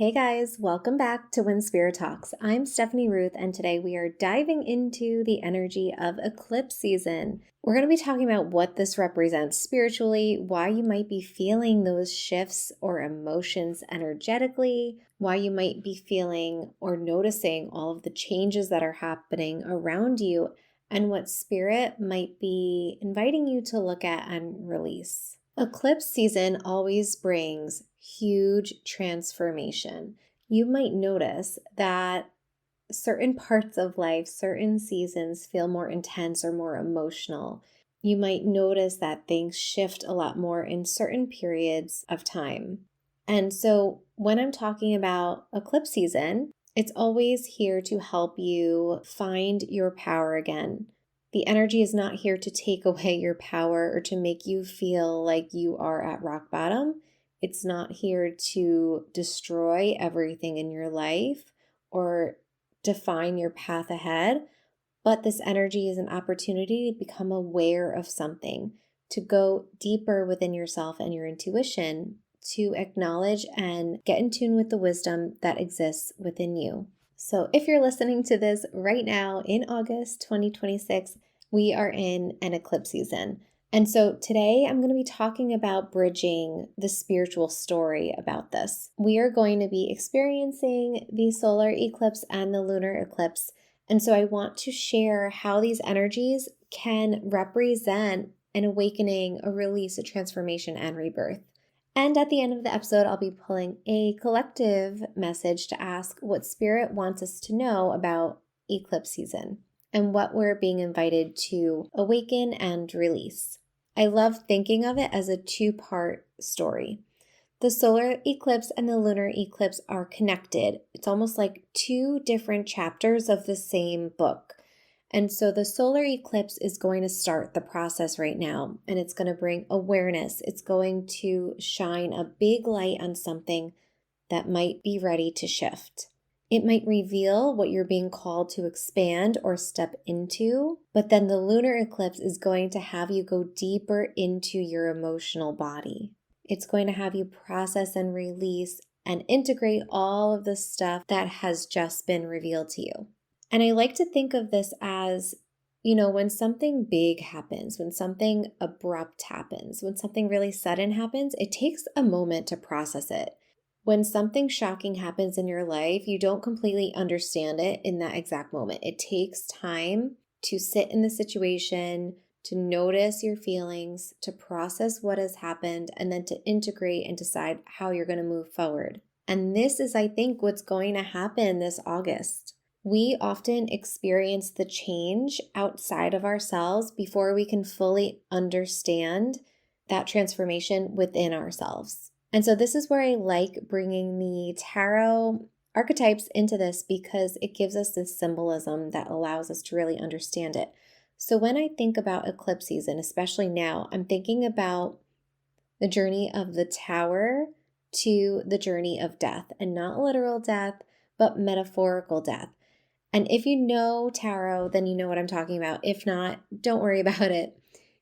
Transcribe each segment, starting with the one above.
Hey guys, welcome back to When Spirit Talks. I'm Stephanie Ruth, and today we are diving into the energy of eclipse season. We're going to be talking about what this represents spiritually, why you might be feeling those shifts or emotions energetically, why you might be feeling or noticing all of the changes that are happening around you, and what spirit might be inviting you to look at and release. Eclipse season always brings huge transformation. You might notice that certain parts of life, certain seasons feel more intense or more emotional. You might notice that things shift a lot more in certain periods of time. And so when I'm talking about eclipse season, it's always here to help you find your power again. The energy is not here to take away your power or to make you feel like you are at rock bottom. It's not here to destroy everything in your life or define your path ahead, but this energy is an opportunity to become aware of something, to go deeper within yourself and your intuition, to acknowledge and get in tune with the wisdom that exists within you. So if you're listening to this right now in August 2026, we are in an eclipse season. And so today I'm going to be talking about bridging the spiritual story about this. We are going to be experiencing the solar eclipse and the lunar eclipse. And so I want to share how these energies can represent an awakening, a release, a transformation, and rebirth. And at the end of the episode, I'll be pulling a collective message to ask what Spirit wants us to know about eclipse season and what we're being invited to awaken and release. I love thinking of it as a two-part story. The solar eclipse and the lunar eclipse are connected. It's almost like two different chapters of the same book. And so the solar eclipse is going to start the process right now, and it's going to bring awareness. It's going to shine a big light on something that might be ready to shift. It might reveal what you're being called to expand or step into, but then the lunar eclipse is going to have you go deeper into your emotional body. It's going to have you process and release and integrate all of the stuff that has just been revealed to you. And I like to think of this as, when something big happens, when something abrupt happens, when something really sudden happens, it takes a moment to process it. When something shocking happens in your life, you don't completely understand it in that exact moment. It takes time to sit in the situation, to notice your feelings, to process what has happened, and then to integrate and decide how you're going to move forward. And this is, I think, what's going to happen this August. We often experience the change outside of ourselves before we can fully understand that transformation within ourselves. And so this is where I like bringing the tarot archetypes into this because it gives us this symbolism that allows us to really understand it. So when I think about eclipse season, especially now, I'm thinking about the journey of the tower to the journey of death, and not literal death, but metaphorical death. And if you know tarot, then you know what I'm talking about. If not, don't worry about it.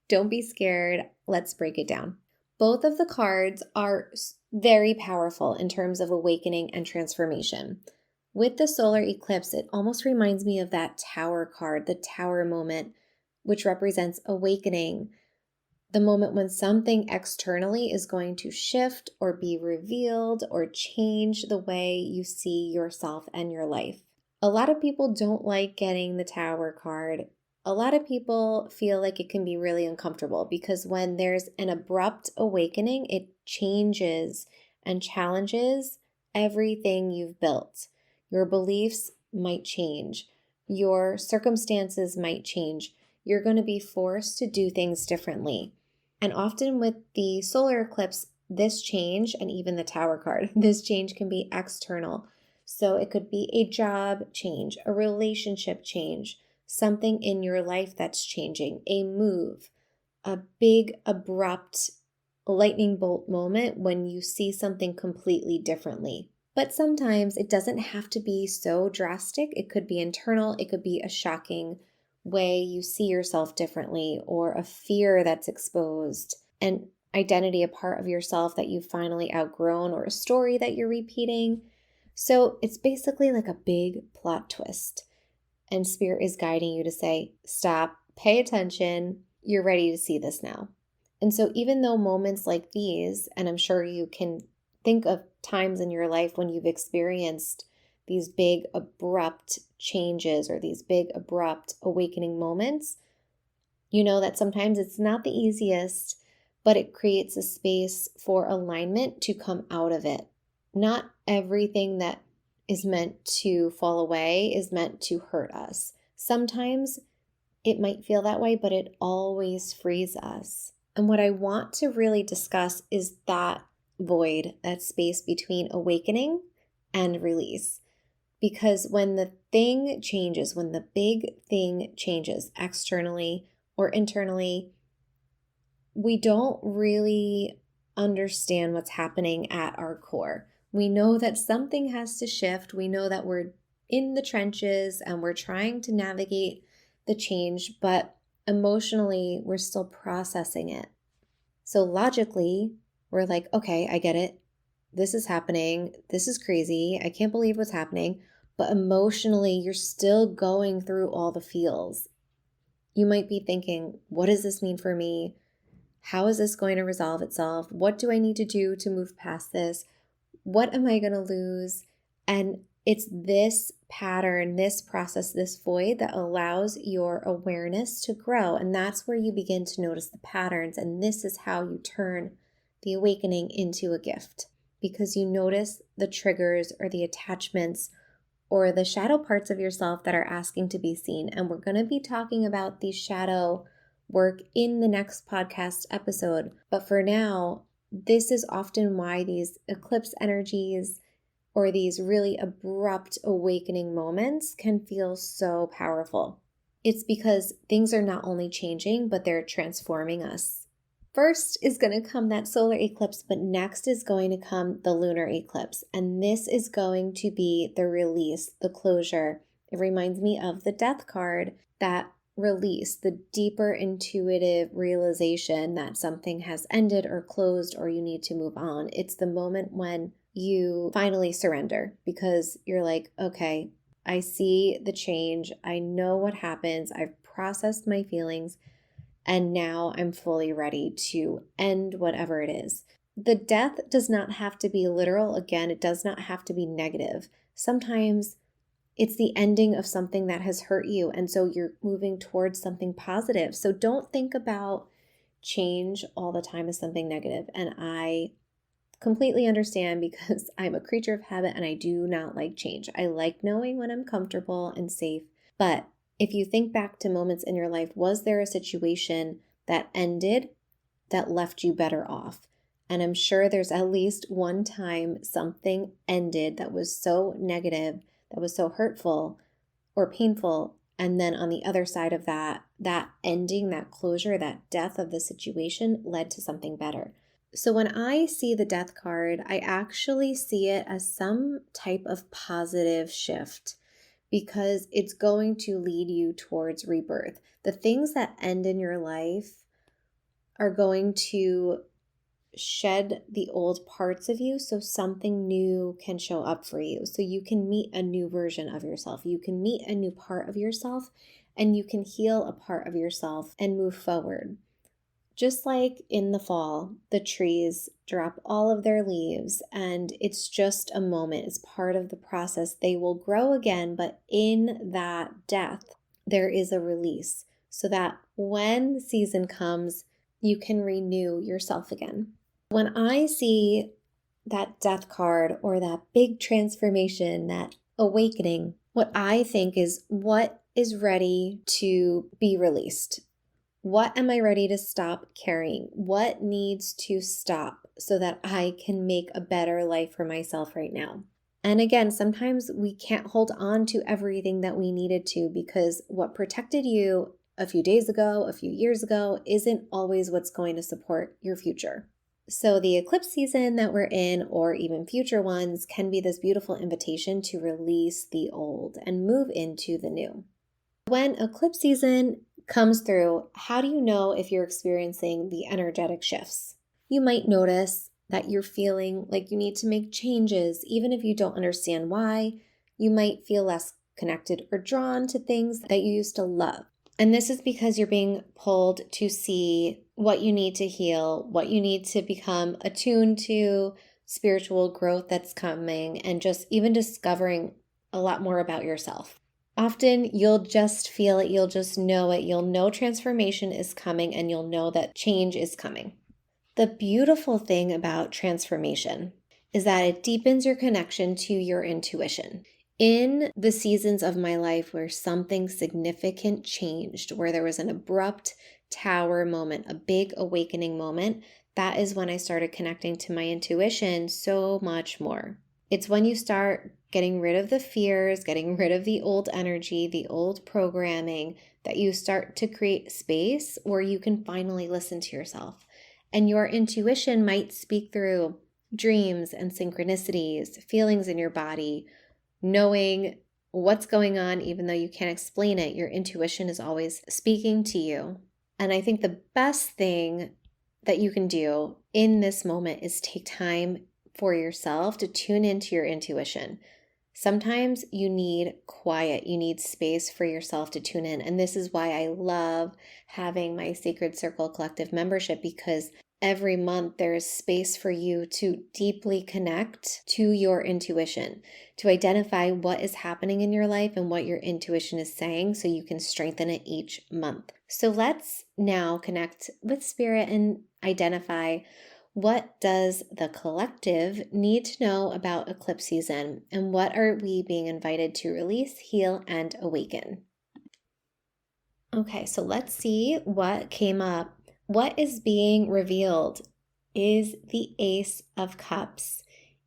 Don't be scared. Let's break it down. Both of the cards are very powerful in terms of awakening and transformation. With the solar eclipse, it almost reminds me of that tower card, the tower moment, which represents awakening, the moment when something externally is going to shift or be revealed or change the way you see yourself and your life. A lot of people don't like getting the tower card. A lot of people feel like it can be really uncomfortable because when there's an abrupt awakening, it changes and challenges everything you've built. Your beliefs might change. Your circumstances might change. You're going to be forced to do things differently. And often with the solar eclipse, this change, and even the tower card, this change can be external. So it could be a job change, a relationship change, something in your life that's changing, a move, a big, abrupt lightning bolt moment when you see something completely differently. But sometimes it doesn't have to be so drastic. It could be internal. It could be a shocking way you see yourself differently, or a fear that's exposed, an identity, a part of yourself that you've finally outgrown, or a story that you're repeating. So it's basically like a big plot twist. And Spirit is guiding you to say, stop, pay attention, you're ready to see this now. And so even though moments like these, and I'm sure you can think of times in your life when you've experienced these big abrupt changes or these big abrupt awakening moments, you know that sometimes it's not the easiest, but it creates a space for alignment to come out of it. Not everything that is meant to fall away is meant to hurt us. Sometimes it might feel that way, but it always frees us. And what I want to really discuss is that void, that space between awakening and release. Because when the thing changes, when the big thing changes externally or internally, we don't really understand what's happening at our core. We know that something has to shift. We know that we're in the trenches and we're trying to navigate the change, but emotionally, we're still processing it. So logically, we're like, okay, I get it. This is happening. This is crazy. I can't believe what's happening. But emotionally, you're still going through all the feels. You might be thinking, what does this mean for me? How is this going to resolve itself? What do I need to do to move past this? What am I going to lose? And it's this pattern, this process, this void that allows your awareness to grow. And that's where you begin to notice the patterns. And this is how you turn the awakening into a gift, because you notice the triggers or the attachments or the shadow parts of yourself that are asking to be seen. And we're going to be talking about these shadow work in the next podcast episode. But for now, this is often why these eclipse energies or these really abrupt awakening moments can feel so powerful. It's because things are not only changing, but they're transforming us. First is going to come that solar eclipse, but next is going to come the lunar eclipse. And this is going to be the release, the closure. It reminds me of the death card, that release, the deeper intuitive realization that something has ended or closed or you need to move on. It's the moment when you finally surrender because you're like, okay, I see the change. I know what happens. I've processed my feelings. And now I'm fully ready to end whatever it is. The death does not have to be literal. Again, it does not have to be negative. Sometimes it's the ending of something that has hurt you. And so you're moving towards something positive. So don't think about change all the time as something negative. And I completely understand because I'm a creature of habit and I do not like change. I like knowing when I'm comfortable and safe. But if you think back to moments in your life, was there a situation that ended that left you better off? And I'm sure there's at least one time something ended that was so negative, that was so hurtful or painful. And then on the other side of that ending, that closure, that death of the situation led to something better. So when I see the death card, I actually see it as some type of positive shift, because it's going to lead you towards rebirth. The things that end in your life are going to shed the old parts of you so something new can show up for you. So you can meet a new version of yourself. You can meet a new part of yourself and you can heal a part of yourself and move forward. Just like in the fall, the trees drop all of their leaves and it's just a moment. It's part of the process. They will grow again, but in that death, there is a release so that when the season comes, you can renew yourself again. When I see that death card or that big transformation, that awakening, what I think is what is ready to be released. What am I ready to stop carrying? What needs to stop so that I can make a better life for myself right now? And again, sometimes we can't hold on to everything that we needed to because what protected you a few days ago, a few years ago, isn't always what's going to support your future. So the eclipse season that we're in, or even future ones, can be this beautiful invitation to release the old and move into the new. When eclipse season comes through, how do you know if you're experiencing the energetic shifts? You might notice that you're feeling like you need to make changes, even if you don't understand why. You might feel less connected or drawn to things that you used to love. And this is because you're being pulled to see what you need to heal, what you need to become attuned to, spiritual growth that's coming, and just even discovering a lot more about yourself. Often you'll just feel it, you'll just know it, you'll know transformation is coming, and you'll know that change is coming. The beautiful thing about transformation is that it deepens your connection to your intuition. In the seasons of my life where something significant changed, where there was an abrupt tower moment, a big awakening moment, that is when I started connecting to my intuition so much more. It's when you start getting rid of the fears, getting rid of the old energy, the old programming, that you start to create space where you can finally listen to yourself. And your intuition might speak through dreams and synchronicities, feelings in your body, knowing what's going on, even though you can't explain it. Your intuition is always speaking to you. And I think the best thing that you can do in this moment is take time for yourself to tune into your intuition. Sometimes you need quiet, you need space for yourself to tune in. And this is why I love having my Sacred Circle Collective membership, because every month there is space for you to deeply connect to your intuition, to identify what is happening in your life and what your intuition is saying so you can strengthen it each month. So let's now connect with spirit and identify, what does the collective need to know about eclipse season, and what are we being invited to release, heal, and awaken? Okay, so let's see what came up. What is being revealed is the Ace of Cups.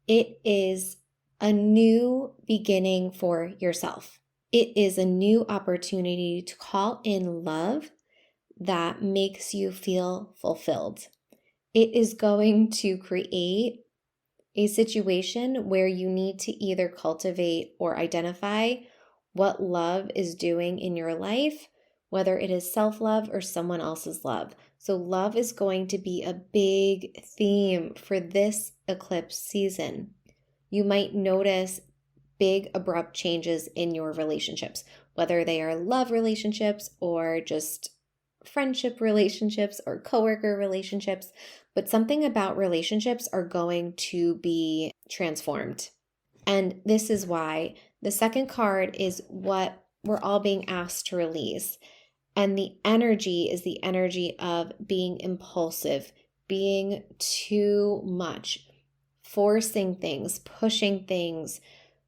It is a new beginning for yourself. It is a new opportunity to call in love that makes you feel fulfilled. It is going to create a situation where you need to either cultivate or identify what love is doing in your life, whether it is self-love or someone else's love. So love is going to be a big theme for this eclipse season. You might notice big abrupt changes in your relationships, whether they are love relationships or just friendship relationships or coworker relationships, but something about relationships are going to be transformed. And this is why the second card is what we're all being asked to release. And the energy is the energy of being impulsive, being too much, forcing things, pushing things,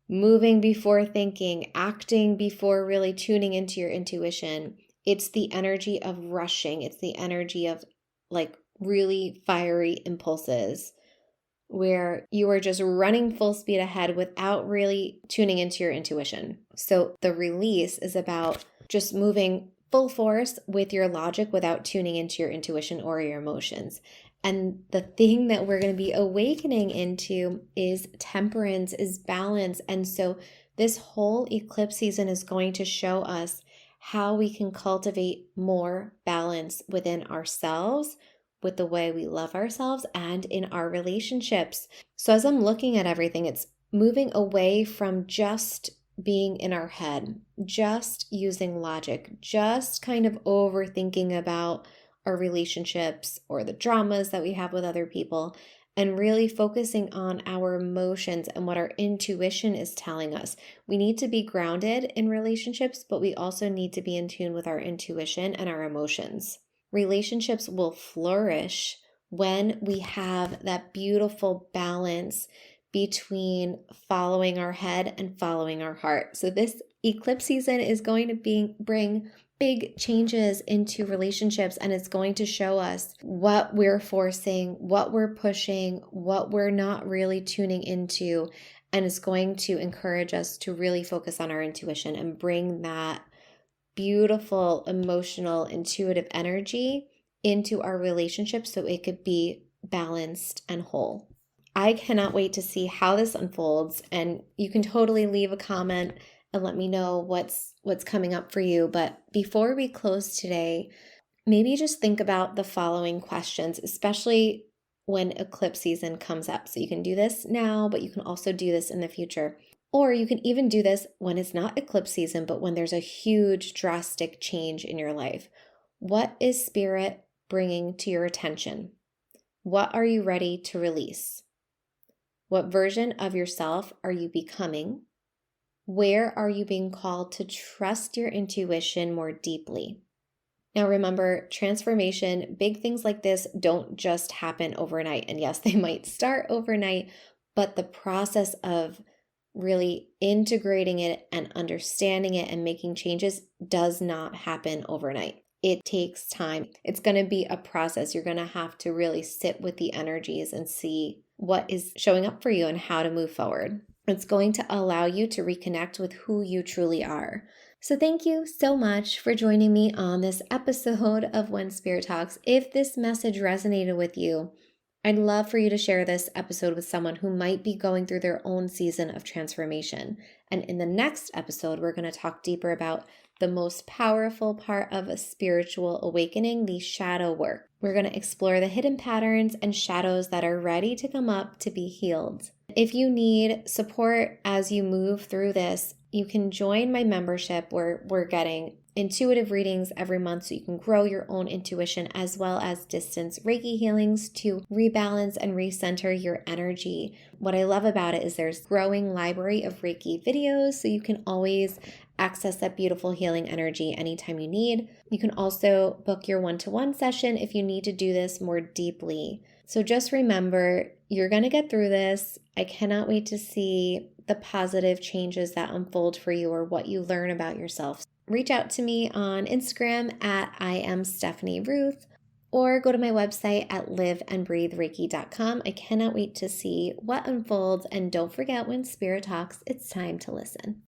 moving before thinking, acting before really tuning into your intuition. It's the energy of rushing. It's the energy of like really fiery impulses where you are just running full speed ahead without really tuning into your intuition. So the release is about just moving full force with your logic without tuning into your intuition or your emotions. And the thing that we're going to be awakening into is temperance, is balance. And so this whole eclipse season is going to show us how we can cultivate more balance within ourselves, with the way we love ourselves, and in our relationships. So as I'm looking at everything, it's moving away from just being in our head, just using logic, just kind of overthinking about our relationships or the dramas that we have with other people, and really focusing on our emotions and what our intuition is telling us. We need to be grounded in relationships, but we also need to be in tune with our intuition and our emotions. Relationships will flourish when we have that beautiful balance between following our head and following our heart. So this eclipse season is going to bring big changes into relationships, and it's going to show us what we're forcing, what we're pushing, what we're not really tuning into, and it's going to encourage us to really focus on our intuition and bring that beautiful, emotional, intuitive energy into our relationships so it could be balanced and whole. I cannot wait to see how this unfolds, and you can totally leave a comment and let me know what's coming up for you. But before we close today, maybe just think about the following questions, especially when eclipse season comes up. So you can do this now, but you can also do this in the future. Or you can even do this when it's not eclipse season, but when there's a huge drastic change in your life. What is Spirit bringing to your attention? What are you ready to release? What version of yourself are you becoming? Where are you being called to trust your intuition more deeply? Now remember, transformation, big things like this don't just happen overnight. And yes, they might start overnight, but the process of really integrating it and understanding it and making changes does not happen overnight. It takes time. It's going to be a process. You're going to have to really sit with the energies and see what is showing up for you and how to move forward. It's going to allow you to reconnect with who you truly are. So thank you so much for joining me on this episode of When Spirit Talks. If this message resonated with you, I'd love for you to share this episode with someone who might be going through their own season of transformation. And in the next episode, we're going to talk deeper about the most powerful part of a spiritual awakening, the shadow work. We're going to explore the hidden patterns and shadows that are ready to come up to be healed. If you need support as you move through this, you can join my membership where we're getting intuitive readings every month so you can grow your own intuition, as well as distance Reiki healings to rebalance and recenter your energy. What I love about it is there's a growing library of Reiki videos, so you can always access that beautiful healing energy anytime you need. You can also book your one-to-one session if you need to do this more deeply. So just remember, you're going to get through this. I cannot wait to see the positive changes that unfold for you or what you learn about yourself. Reach out to me on Instagram at I am Stephanie Ruth, or go to my website at liveandbreathereiki.com. I cannot wait to see what unfolds, and don't forget, when Spirit talks, it's time to listen.